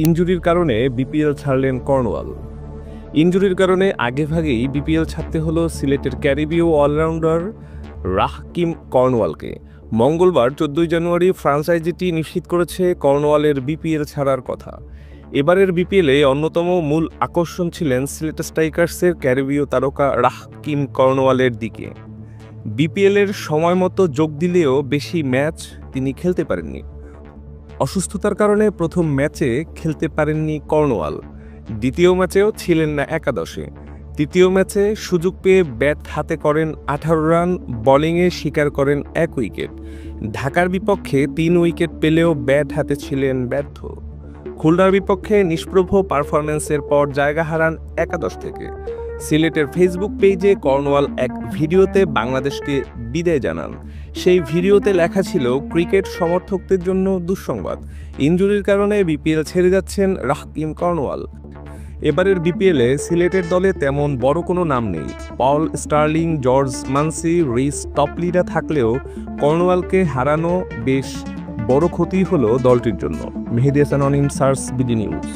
ইনজুরির কারণে বিপিএল ছাড়লেন কর্নওয়াল। ইনজুরির কারণে আগেভাগেই বিপিএল ছাড়তে হলো সিলেটের ক্যারিবীয় অলরাউন্ডার রাহকিম কর্নওয়ালকে। মঙ্গলবার 14 জানুয়ারি ফ্রাঞ্চাইজিটি নিশ্চিত করেছে কর্নওয়ালের বিপিএল ছাড়ার কথা। এবারের বিপিএলে অন্যতম মূল আকর্ষণ ছিলেন সিলেট স্ট্রাইকার্সের ক্যারিবীয় তারকা রাহকিম কর্নওয়ালের দিকে। বিপিএলের সময় মতো যোগ দিলেও বেশি ম্যাচ তিনি খেলতে পারেননি। অসুস্থতার কারণে প্রথম ম্যাচে খেলতে পারেননি কর্নওয়াল, দ্বিতীয় ম্যাচেও ছিলেন না একাদশে। তৃতীয় ম্যাচে সুযোগ পেয়ে ব্যাট হাতে করেন 18 রান, বোলিংয়ে শিকার করেন 1 উইকেট। ঢাকার বিপক্ষে 3 উইকেট পেলেও ব্যাট হাতে ছিলেন ব্যর্থ। খুলনার বিপক্ষে নিষ্প্রভ পারফরম্যান্সের পর জায়গা হারান একাদশ থেকে। সিলেটের ফেসবুক পেজে কর্নওয়াল এক ভিডিওতে বাংলাদেশকে বিদায় জানান। সেই ভিডিওতে লেখা ছিল, ক্রিকেট সমর্থকদের জন্য দুঃসংবাদ, ইনজুরির কারণে বিপিএল ছেড়ে যাচ্ছেন রাহকিম কর্নওয়াল। এবারের বিপিএলে সিলেটের দলে তেমন বড় কোনো নাম নেই। পল স্টার্লিং, জর্জ মানসি, রিস টপলিরা থাকলেও কর্নওয়ালকে হারানো বেশ বড় ক্ষতি হলো দলটির জন্য। মেহেদী হাসান অনিম, সার্স, বিডি নিউজ।